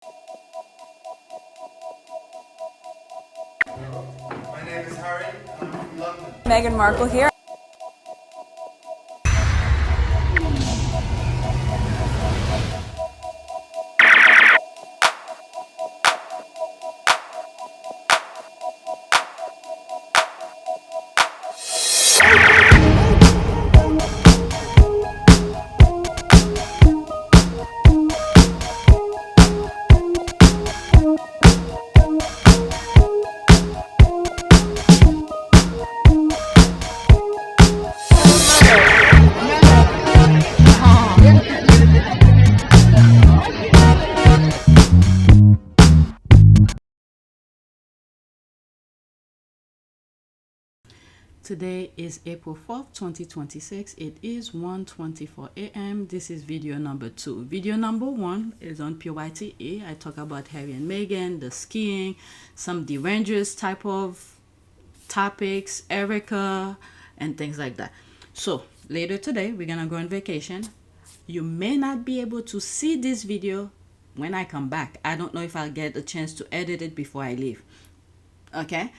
My name is Harry, and I'm from London. Meghan Markle here. Today is April 4th, 2026. It is 1:24 a.m. This is video number 2. Video number 1 is on PYTE. I talk about Harry and Meghan, the skiing, some derangers type of topics, Erica, and things like that. So later today, we're gonna go on vacation. You may not be able to see this video when I come back. I don't know if I'll get a chance to edit it before I leave. Okay,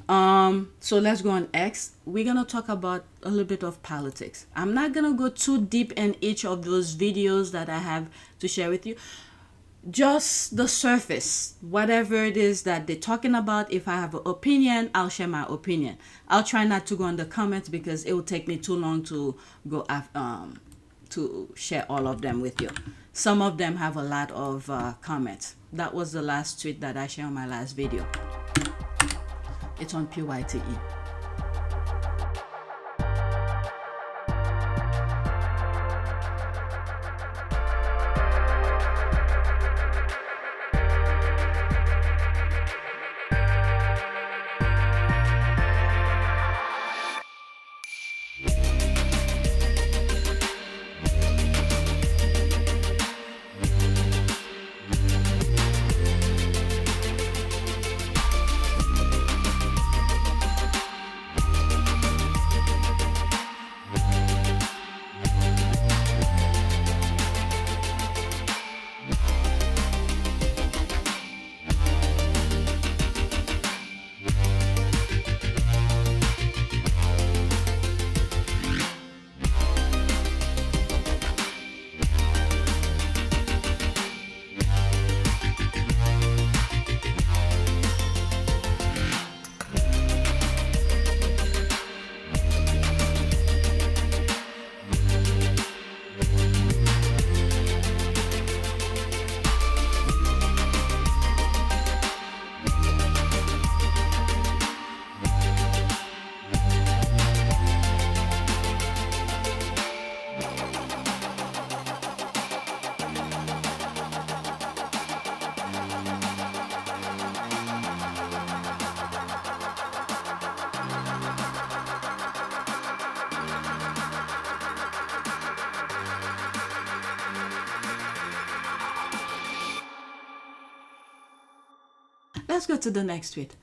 so let's go on X. We're gonna talk about a little bit of politics. I'm not gonna go too deep in each of those videos that I have to share with you, just the surface, whatever it is that they're talking about. If I have an opinion, I'll share my opinion. I'll try not to go in the comments because it will take me too long to go to share all of them with you. Some of them have a lot of comments. That was the last tweet that I shared on my last video. It's on PYTE. Let's go to the next tweet.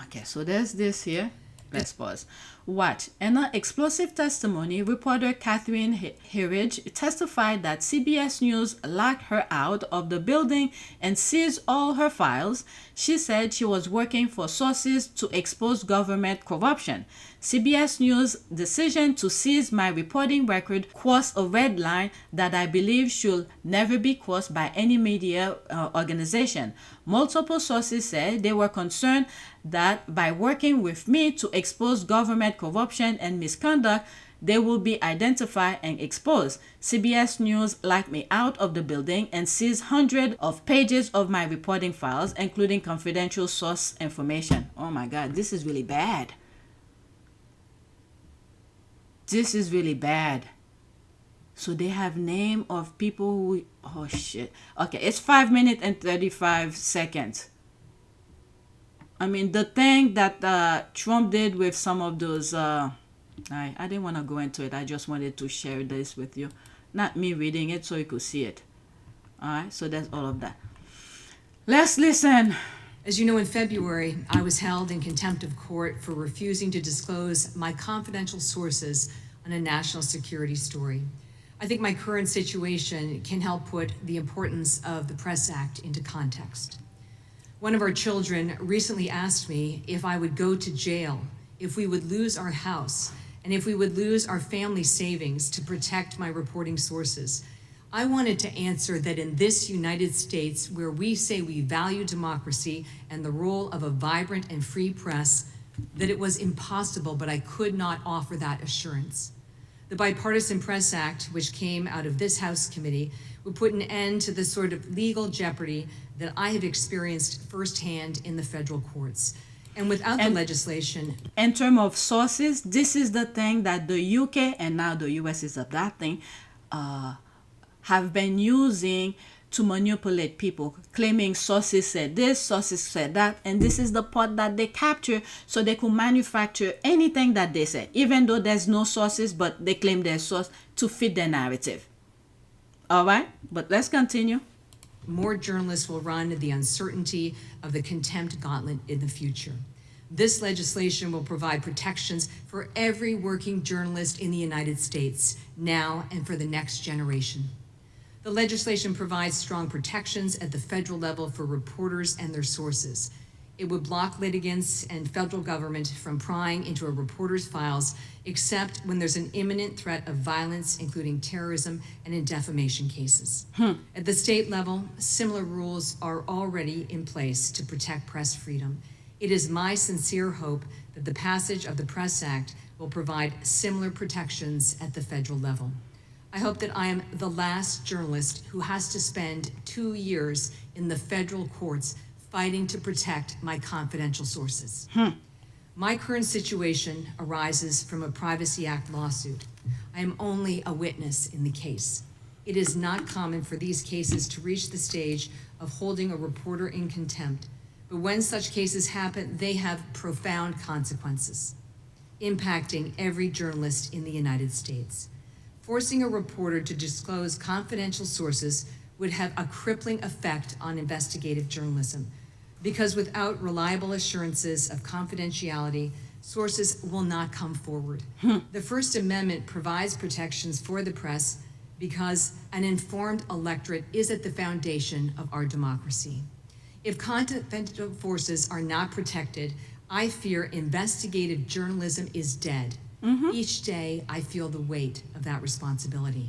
Okay, so there's this here. Let's pause. Watch. In an explosive testimony, reporter Catherine Herridge testified that CBS News locked her out of the building and seized all her files. She said she was working for sources to expose government corruption. CBS News' decision to seize my reporting record crossed a red line that I believe should never be crossed by any media organization. Multiple sources said they were concerned that by working with me to expose government corruption and misconduct, they will be identified and exposed. CBS News locked me out of the building and seized hundreds of pages of my reporting files, including confidential source information. Oh my God, this is really bad. This is really bad. So they have name of people who, oh shit. Okay, it's 5 minutes and 35 seconds. I mean, the thing that Trump did with some of those, I didn't want to go into it. I just wanted to share this with you. Not me reading it so you could see it. All right, so that's all of that. Let's listen. As you know, in February, I was held in contempt of court for refusing to disclose my confidential sources on a national security story. I think my current situation can help put the importance of the Press Act into context. One of our children recently asked me if I would go to jail, if we would lose our house, and if we would lose our family savings to protect my reporting sources. I wanted to answer that in this United States, where we say we value democracy and the role of a vibrant and free press, that it was impossible, but I could not offer that assurance. The Bipartisan Press Act, which came out of this House committee, would put an end to the sort of legal jeopardy that I have experienced firsthand in the federal courts. And without the legislation... In terms of sources, this is the thing that the UK and now the US is adopting, have been using to manipulate people, claiming sources said this, sources said that, and this is the part that they capture so they could manufacture anything that they said, even though there's no sources, but they claim their source to fit their narrative. All right, but let's continue. More journalists will run the uncertainty of the contempt gauntlet in the future. This legislation will provide protections for every working journalist in the United States, now and for the next generation. The legislation provides strong protections at the federal level for reporters and their sources. It would block litigants and federal government from prying into a reporter's files, except when there's an imminent threat of violence, including terrorism and in defamation cases. At the state level, similar rules are already in place to protect press freedom. It is my sincere hope that the passage of the Press Act will provide similar protections at the federal level. I hope that I am the last journalist who has to spend 2 years in the federal courts fighting to protect my confidential sources. My current situation arises from a Privacy Act lawsuit. I am only a witness in the case. It is not common for these cases to reach the stage of holding a reporter in contempt, but when such cases happen, they have profound consequences, impacting every journalist in the United States. Forcing a reporter to disclose confidential sources would have a crippling effect on investigative journalism, because without reliable assurances of confidentiality, sources will not come forward. The First Amendment provides protections for the press because an informed electorate is at the foundation of our democracy. If confidential sources are not protected, I fear investigative journalism is dead. Each day, I feel the weight of that responsibility.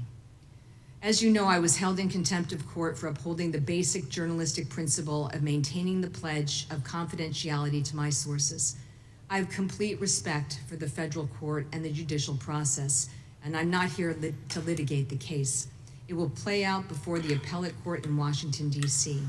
As you know, I was held in contempt of court for upholding the basic journalistic principle of maintaining the pledge of confidentiality to my sources. I have complete respect for the federal court and the judicial process, and I'm not here to litigate the case. It will play out before the appellate court in Washington, D.C.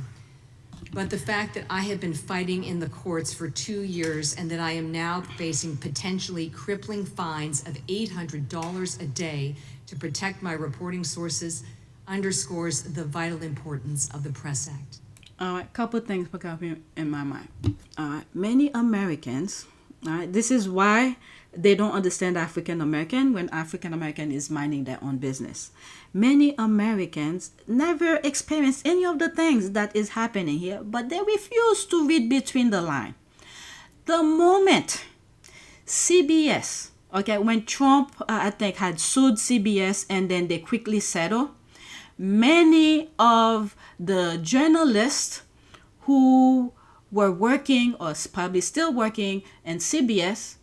But the fact that I have been fighting in the courts for 2 years and that I am now facing potentially crippling fines of $800 a day to protect my reporting sources underscores the vital importance of the Press Act. All right, couple things pop up in my mind. All right, many Americans, all right, this is why they don't understand African American when African American is minding their own business. Many Americans never experience any of the things that is happening here, but they refuse to read between the lines. The moment CBS, okay, when Trump, I think, had sued CBS and then they quickly settled, many of the journalists who were working or probably still working in CBS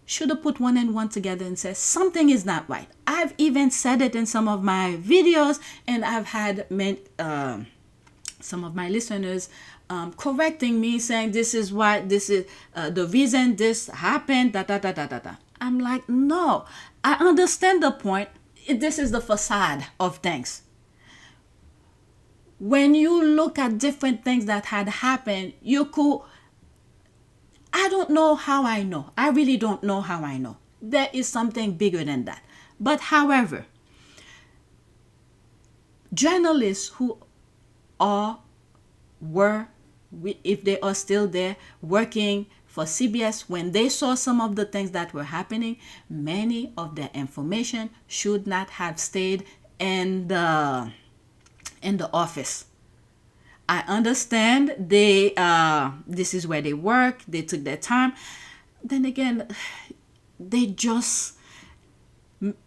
should have put one and one together and said something is not right. I've even said it in some of my videos, and I've had some of my listeners correcting me, saying this is why, this is the reason this happened, da da da da da da. I'm like, no, I understand the point. This is the facade of things. When you look at different things that had happened, you could, I don't know how I know. I really don't know how I know. There is something bigger than that. But however, journalists who were, if they are still there, working for CBS, when they saw some of the things that were happening, many of their information should not have stayed in the office. I understand they this is where they work, they took their time. Then again, they just,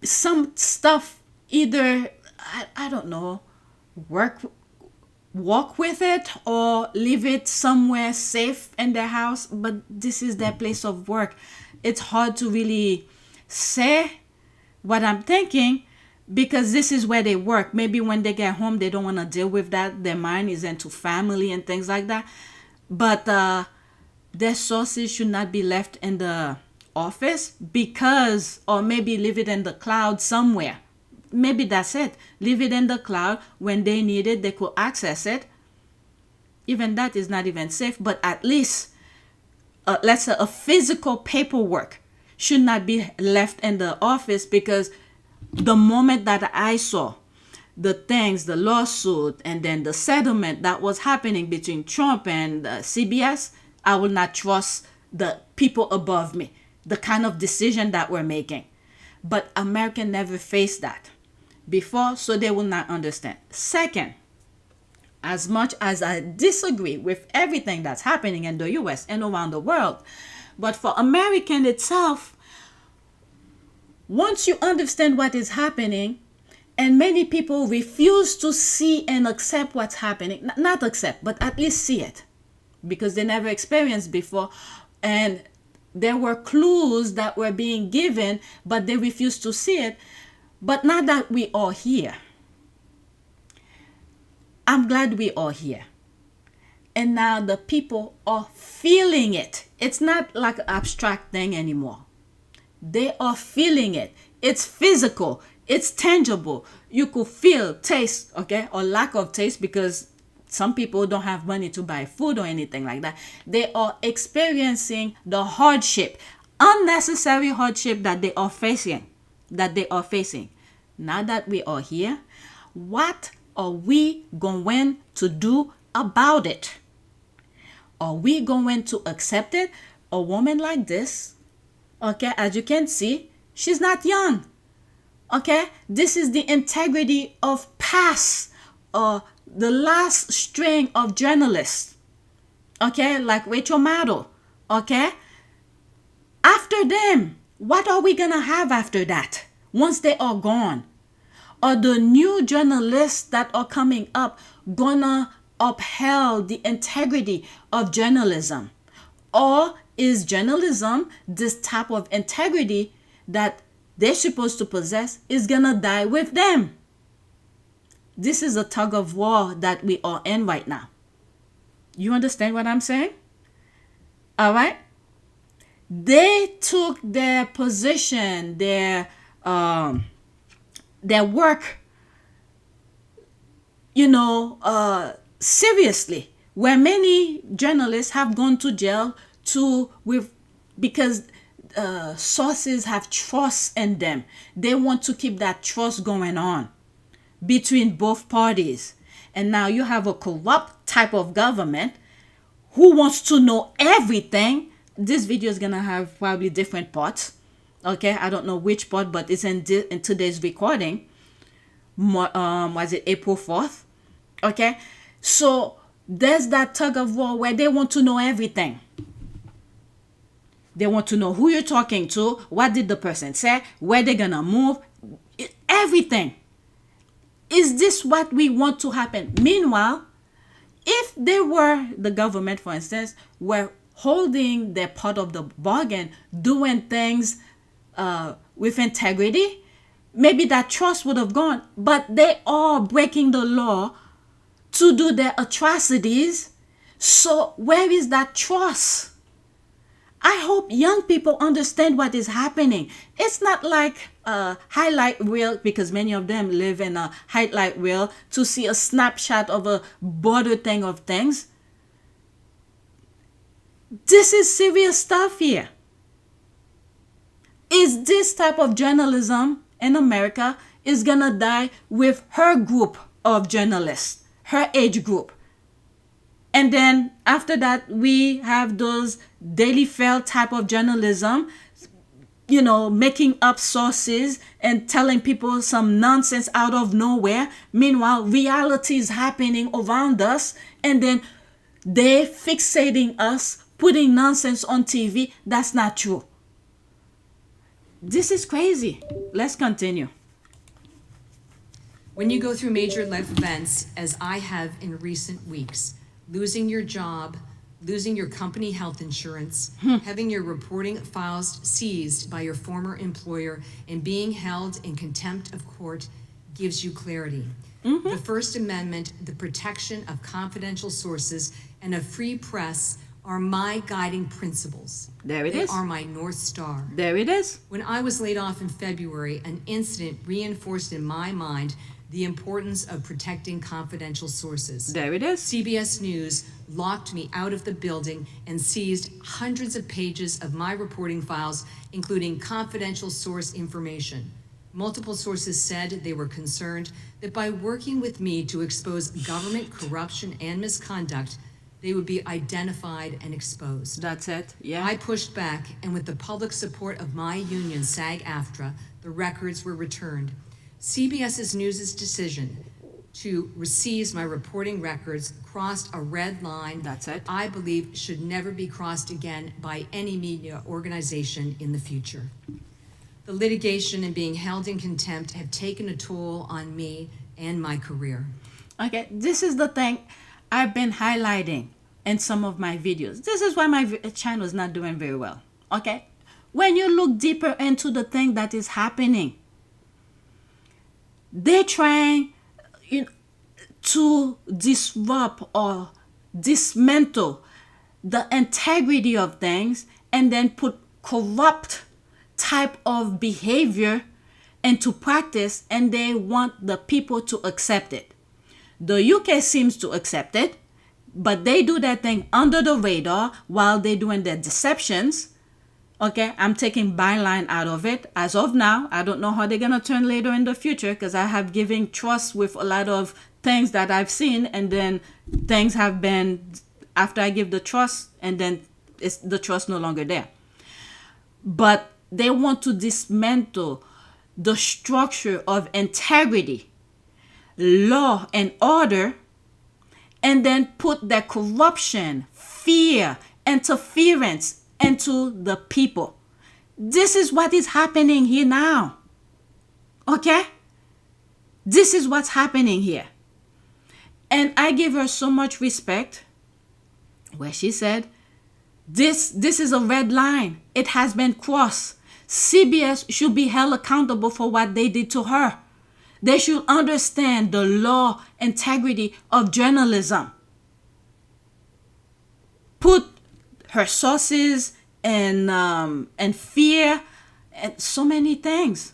some stuff either, I don't know, walk with it or leave it somewhere safe in their house, but this is their place of work. It's hard to really say what I'm thinking because this is where they work. Maybe when they get home, they don't want to deal with that. Their mind is into family and things like that. But their sources should not be left in the office because, or maybe leave it in the cloud somewhere. Maybe that's it. Leave it in the cloud. When they need it, they could access it. Even that is not even safe, but at least, let's say a physical paperwork should not be left in the office, because the moment that I saw the things, the lawsuit, and then the settlement that was happening between Trump and CBS, I will not trust the people above me, the kind of decision that we're making. But America never faced that before, so they will not understand. Second, as much as I disagree with everything that's happening in the US and around the world, but for American itself, once you understand what is happening, and many people refuse to see and accept what's happening, not accept, but at least see it, because they never experienced before, and there were clues that were being given, but they refused to see it. But now that we are here, I'm glad we are here. And now the people are feeling it. It's not like an abstract thing anymore. They are feeling it. It's physical. It's tangible. You could feel taste, okay, or lack of taste, because some people don't have money to buy food or anything like that. They are experiencing the hardship, unnecessary hardship that they are facing. Now that we are here, what are we going to do about it? Are we going to accept it? A woman like this, okay, as you can see, she's not young. Okay, this is the integrity of past, the last string of journalists. Okay, like Rachel Maddow. Okay, after them, what are we gonna have after that? Once they are gone, are the new journalists that are coming up gonna uphold the integrity of journalism? Or is journalism, this type of integrity that they're supposed to possess, is gonna die with them? This is a tug of war that we are in right now. You understand what I'm saying? All right? They took their position, their work, seriously, where many journalists have gone to jail because sources have trust in them. They want to keep that trust going on between both parties. And now you have a corrupt type of government who wants to know everything. This video is gonna have probably different parts. Okay, I don't know which part, but it's in today's recording. Was it April 4th? Okay, so there's that tug of war where they want to know everything. They want to know who you're talking to, what did the person say, where they're gonna move, everything. Is this what we want to happen? Meanwhile, if they were, the government, for instance, were holding their part of the bargain, doing things with integrity, maybe that trust would have gone. But they are breaking the law to do their atrocities. So where is that trust? I hope young people understand what is happening. It's not like a highlight reel, because many of them live in a highlight reel to see a snapshot of a broader thing of things. This is serious stuff here. Is this type of journalism in America is gonna die with her group of journalists, her age group? And then after that, we have those daily fail type of journalism, making up sources and telling people some nonsense out of nowhere. Meanwhile, reality is happening around us, and then they fixating us, putting nonsense on TV. That's not true. This is crazy. Let's continue. When you go through major life events, as I have in recent weeks, losing your job, losing your company health insurance, having your reporting files seized by your former employer, and being held in contempt of court gives you clarity. The First Amendment, the protection of confidential sources, and a free press are my guiding principles. There it is. They are my North Star. There it is. When I was laid off in February, an incident reinforced in my mind the importance of protecting confidential sources. There it is. CBS News locked me out of the building and seized hundreds of pages of my reporting files, including confidential source information. Multiple sources said they were concerned that by working with me to expose government corruption and misconduct, they would be identified and exposed. That's it. Yeah. I pushed back, and with the public support of my union, SAG-AFTRA, the records were returned. CBS News' decision to seize my reporting records crossed a red line. That's it. I believe should never be crossed again by any media organization in the future. The litigation and being held in contempt have taken a toll on me and my career. Okay, this is the thing I've been highlighting in some of my videos. This is why my channel is not doing very well. Okay, when you look deeper into the thing that is happening, they're trying to disrupt or dismantle the integrity of things and then put corrupt type of behavior into practice, and they want the people to accept it. The UK seems to accept it, but they do that thing under the radar while they're doing their deceptions. Okay, I'm taking byline out of it. As of now, I don't know how they're going to turn later in the future, because I have given trust with a lot of things that I've seen, and then things have been, after I give the trust, and then the trust no longer there. But they want to dismantle the structure of integrity, law, and order, and then put that corruption, fear, interference into the people. This is what is happening here now. Okay? This is what's happening here. And I give her so much respect where she said, this is a red line. It has been crossed. CBS should be held accountable for what they did to her. They should understand the law, integrity of journalism. Put her sources and fear and so many things.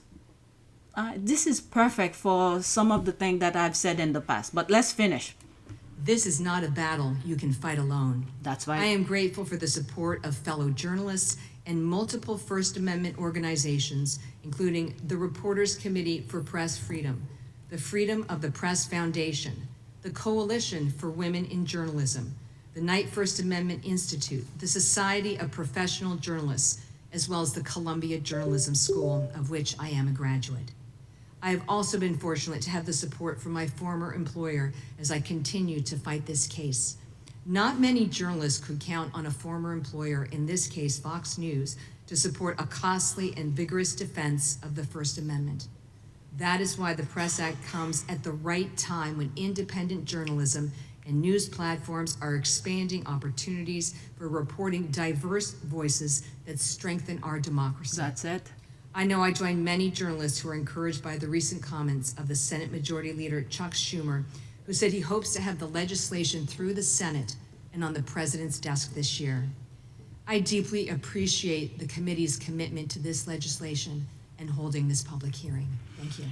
This is perfect for some of the things that I've said in the past. But let's finish. This is not a battle you can fight alone. That's right. I am grateful for the support of fellow journalists and multiple First Amendment organizations, including the Reporters Committee for Press Freedom, the Freedom of the Press Foundation, the Coalition for Women in Journalism, the Knight First Amendment Institute, the Society of Professional Journalists, as well as the Columbia Journalism School, of which I am a graduate. I have also been fortunate to have the support from my former employer as I continue to fight this case. Not many journalists could count on a former employer, in this case Fox News, to support a costly and vigorous defense of the First Amendment. That is why the Press Act comes at the right time, when independent journalism and news platforms are expanding opportunities for reporting diverse voices that strengthen our democracy. That's it. I know I join many journalists who are encouraged by the recent comments of the Senate Majority Leader Chuck Schumer, who said he hopes to have the legislation through the Senate and on the President's desk this year. I deeply appreciate the committee's commitment to this legislation and holding this public hearing. Thank you.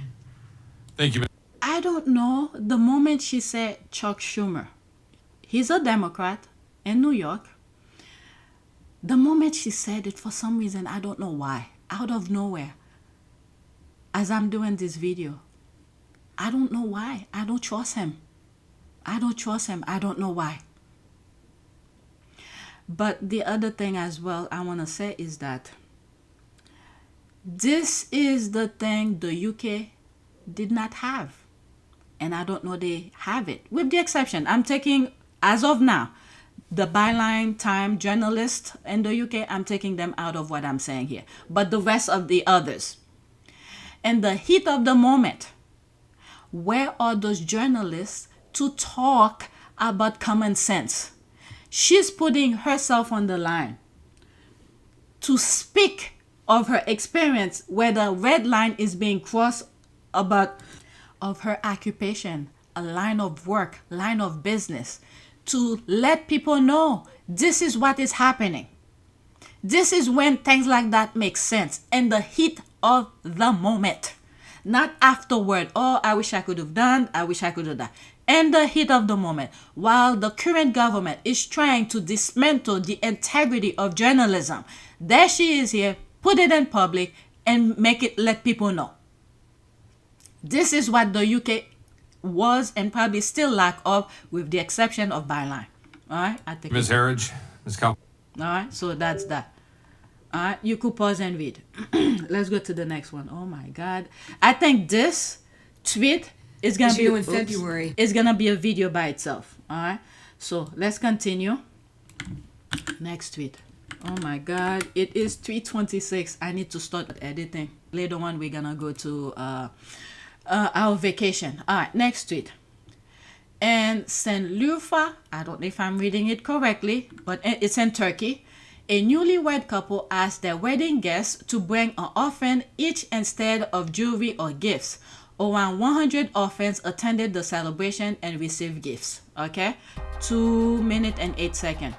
Thank you. I don't know, the moment she said Chuck Schumer, he's a Democrat in New York. The moment she said it, for some reason, I don't know why, out of nowhere, as I'm doing this video, I don't know why. I don't trust him. I don't trust him. I don't know why. But the other thing as well I want to say is that this is the thing the UK did not have. And I don't know they have it. With the exception, I'm taking, as of now, the byline time journalists in the UK, I'm taking them out of what I'm saying here. But the rest of the others, in the heat of the moment, where are those journalists to talk about common sense? She's putting herself on the line to speak of her experience where the red line is being crossed about of her occupation, a line of work, line of business, to let people know this is what is happening. This is when things like that make sense in the heat of the moment, not afterward. Oh, I wish I could have done, I wish I could have done. In the heat of the moment, while the current government is trying to dismantle the integrity of journalism, there she is here, put it in public and let people know. This is what the UK was and probably still lack of, with the exception of Byline. All right, I think. Ms. Herridge, Ms. Cal. All right, so that's that. All right, you could pause and read. Let's go to the next one. Oh my God, I think this tweet is gonna be in February. It's gonna be a video by itself. All right, so let's continue. Next tweet. Oh my God, it is 3:26. I need to start editing. Later on, we're gonna go to our vacation. All right, next tweet. And Şanlıurfa, I don't know if I'm reading it correctly, but it's in Turkey. A newlywed couple asked their wedding guests to bring an orphan each instead of jewelry or gifts. Around 100 orphans attended the celebration and received gifts. Okay, 2 minutes and 8 seconds.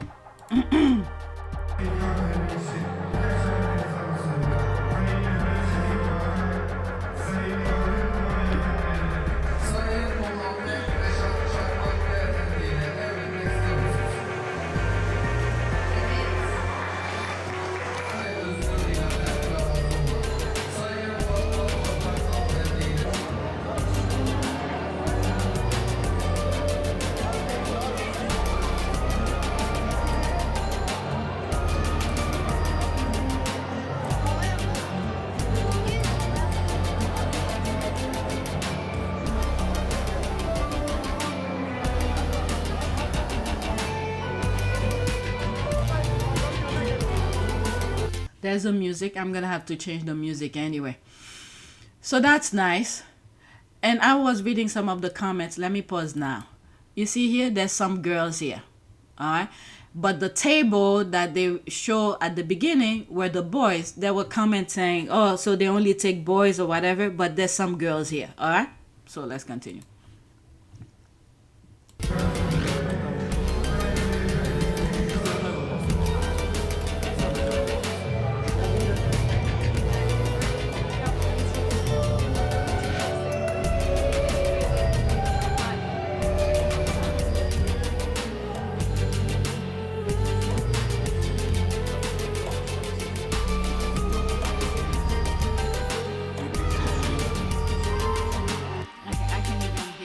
There's the music. I'm gonna have to change the music anyway. So that's nice. And I was reading some of the comments. Let me pause now. You see here, there's some girls here. All right. But the table that they show at the beginning were the boys. They were commenting, oh, so they only take boys or whatever. But there's some girls here. All right. So let's continue.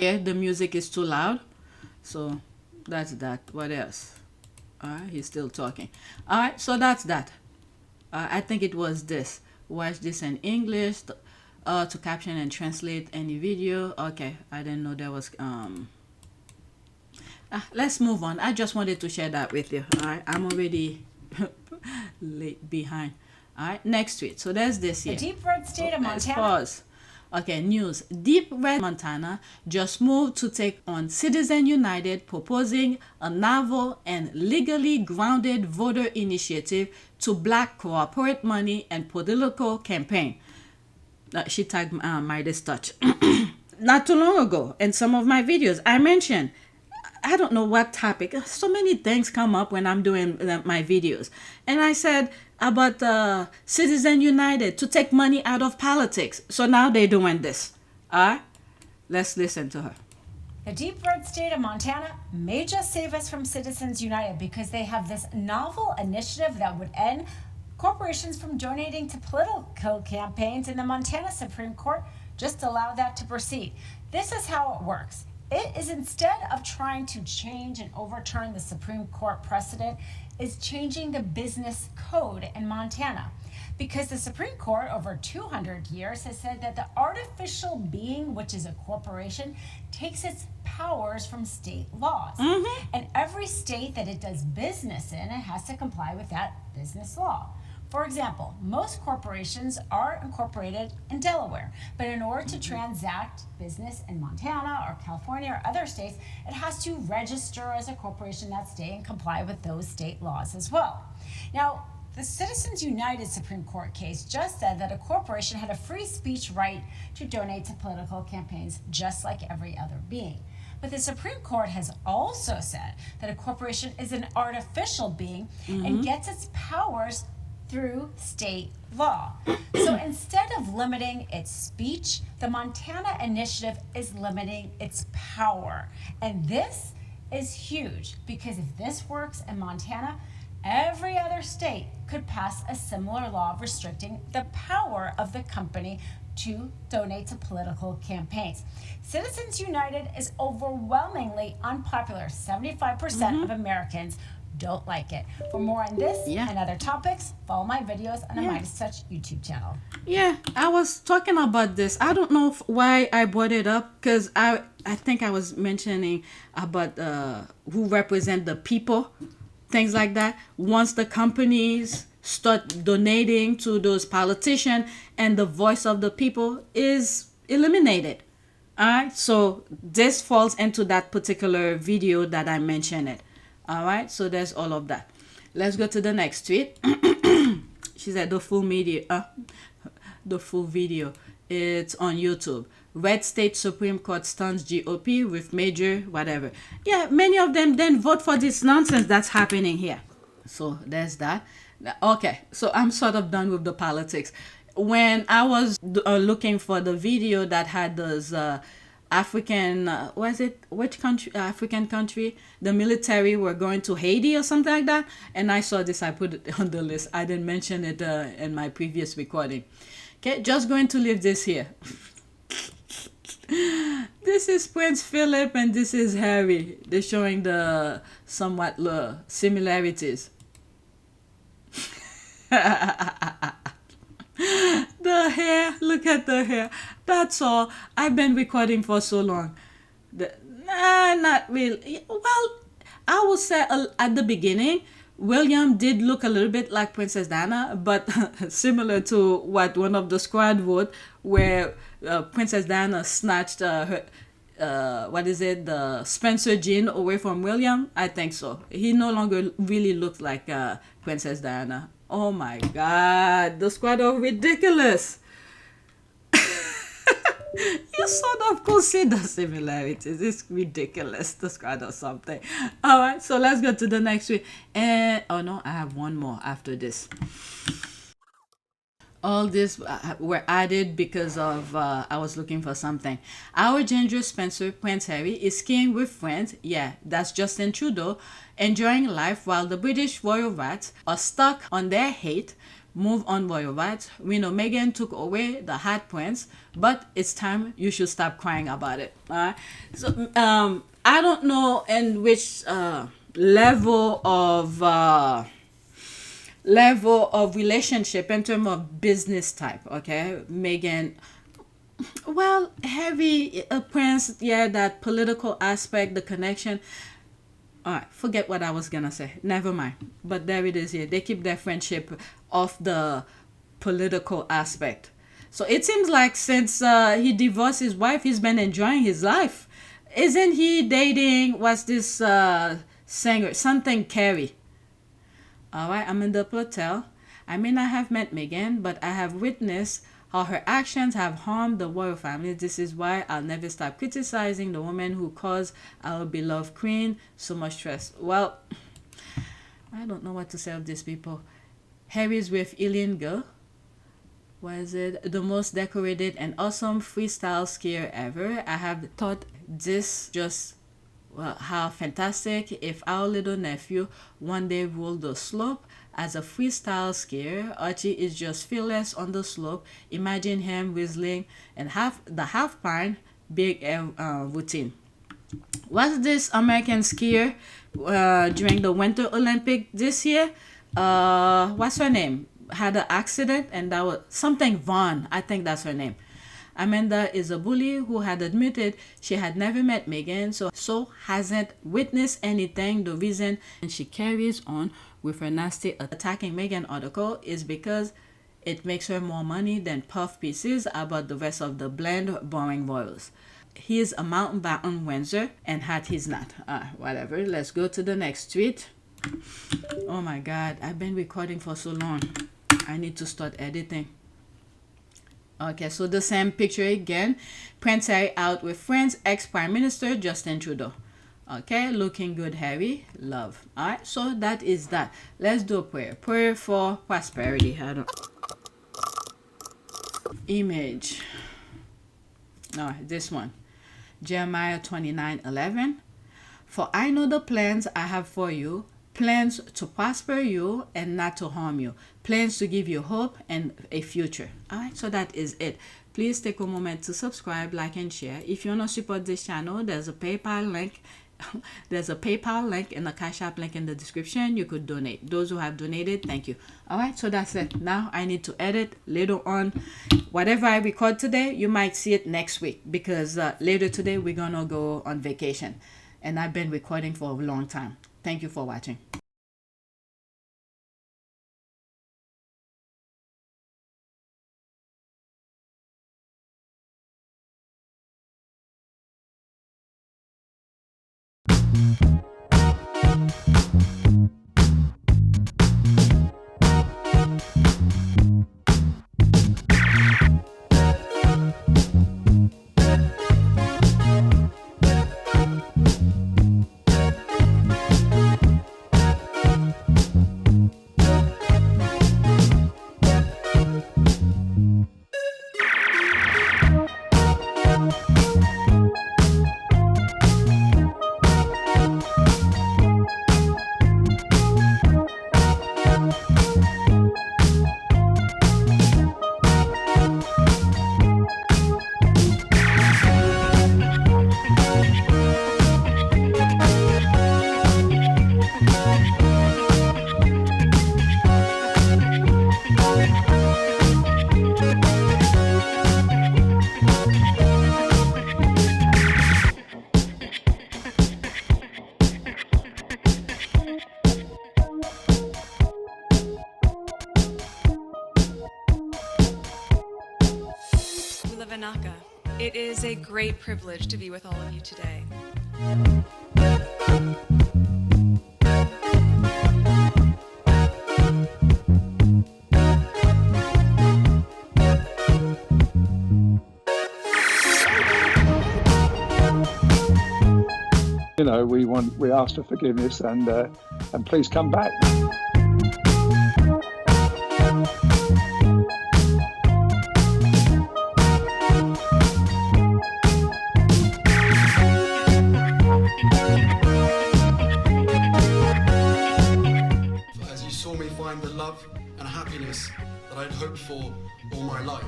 Here the music is too loud, so that's that. What else? All right, he's still talking. All right, so that's that. I think it was this. Watch this in English to caption and translate any video. Okay, I didn't know there was let's move on. I just wanted to share that with you. All right, I'm already late behind. All right, next tweet. So there's this here. The deep red state of Let's Montana. pause. Okay, news. Deep Red Montana just moved to take on Citizens United, proposing a novel and legally grounded voter initiative to block corporate money and political campaign. She tagged Midas Touch. Not too long ago, in some of my videos, I mentioned, I don't know what topic. So many things come up when I'm doing my videos. And I said about Citizens United to take money out of politics. So now they're doing this. All right? Let's listen to her. The deep red state of Montana may just save us from Citizens United because they have this novel initiative that would end corporations from donating to political campaigns, and the Montana Supreme Court just allowed that to proceed. This is how it works. It is, instead of trying to change and overturn the Supreme Court precedent, is changing the business code in Montana. Because the Supreme Court over 200 years has said that the artificial being, which is a corporation, takes its powers from state laws. And every state that it does business in, it has to comply with that business law. For example, most corporations are incorporated in Delaware, but in order to transact business in Montana or California or other states, it has to register as a corporation in that state and comply with those state laws as well. Now, the Citizens United Supreme Court case just said that a corporation had a free speech right to donate to political campaigns just like every other being. But the Supreme Court has also said that a corporation is an artificial being and gets its powers through state law. So instead of limiting its speech, the Montana initiative is limiting its power. And this is huge because if this works in Montana, every other state could pass a similar law restricting the power of the company to donate to political campaigns. Citizens United is overwhelmingly unpopular. 75% of Americans don't like it. For more on this and other topics, follow my videos on the Midas Touch YouTube channel. Yeah, I was talking about this. I don't know why I brought it up because I think I was mentioning about who represent the people, things like that. Once the companies start donating to those politicians and the voice of the people is eliminated. All right, so this falls into that particular video that I mentioned it. All right, so there's all of that. Let's go to the next tweet. She said the full video. It's on YouTube. Red State Supreme Court stuns GOP with major whatever. Yeah, many of them then vote for this nonsense that's happening here. So there's that. Okay, so I'm sort of done with the politics. When I was looking for the video that had those African, African country, the military were going to Haiti or something like that, and I saw this, I put it on the list. I didn't mention it in my previous recording. Okay, just going to leave this here. This is Prince Philip and this is Harry. They're showing the somewhat similarities. The hair, look at the hair. That's all. I've been recording for so long. Not really. Well, I would say at the beginning, William did look a little bit like Princess Diana, but similar to what one of the squad wrote, where Princess Diana snatched the Spencer gene away from William. I think so. He no longer really looks like Princess Diana. Oh my God, the squad are ridiculous. You sort of could see the similarities. It's ridiculous, the squad or something. All right, so let's go to the next week. And oh no, I have one more after this. All this were added because of I was looking for something. Our ginger Spencer, Prince Harry, is skiing with friends. Yeah, that's Justin Trudeau, enjoying life while the British royal rats are stuck on their hate. Move on, royal rats. We know Meghan took away the Hat Prince, but it's time you should stop crying about it. So I don't know in which level of relationship in terms of business type. Okay, Meghan. Well, Harry, Prince, yeah, that political aspect, the connection. All right, forget what I was gonna say. Never mind. But there it is here. They keep their friendship off the political aspect. So it seems like since he divorced his wife, he's been enjoying his life. Isn't he dating, what's this singer? Something Carey. All right, I'm in the hotel. I may not have met Meghan, but I have witnessed how her actions have harmed the royal family. This is why I'll never stop criticizing the woman who caused our beloved queen so much stress. Well, I don't know what to say of these people. Harry's with illegal. Was it the most decorated and awesome freestyle skier ever? I have thought this just, well, how fantastic if our little nephew one day ruled the slope as a freestyle skier. Archie is just fearless on the slope. Imagine him whistling and the half pine big routine. Was this American skier during the Winter Olympic this year? What's her name? Had an accident and that was something Vaughn. I think that's her name. Amanda is a bully who had admitted she had never met Meghan, so hasn't witnessed anything. The reason she carries on with her nasty attacking Meghan article is because it makes her more money than puff pieces about the rest of the bland, boring royals. He is a Mountbatten Windsor, and hat he's not. Whatever. Let's go to the next tweet. Oh my God, I've been recording for so long. I need to start editing. Okay, so the same picture again. Prince Harry out with friends, ex-Prime Minister Justin Trudeau. Okay, looking good, Harry. Love. Alright, so that is that. Let's do a prayer. Prayer for prosperity. Image. No, this one. Jeremiah 29:11. For I know the plans I have for you, plans to prosper you and not to harm you, plans to give you hope and a future. Alright, so that is it. Please take a moment to subscribe, like, and share. If you want to support this channel, there's a PayPal link. There's a PayPal link and a Cash App link in the description. You could donate. Those who have donated, thank you. Alright, so that's it. Now I need to edit later on. Whatever I record today, you might see it next week, because later today we're gonna go on vacation, and I've been recording for a long time. Thank you for watching. It is a great privilege to be with all of you today. You know, we ask for forgiveness and please come back. As you saw me find the love and happiness that I'd hoped for all my life.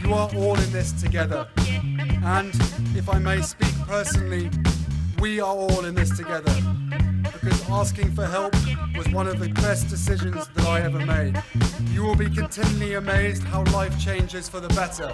You are all in this together, and if I may speak personally, we are all in this together, because asking for help was one of the best decisions that I ever made. You will be continually amazed how life changes for the better.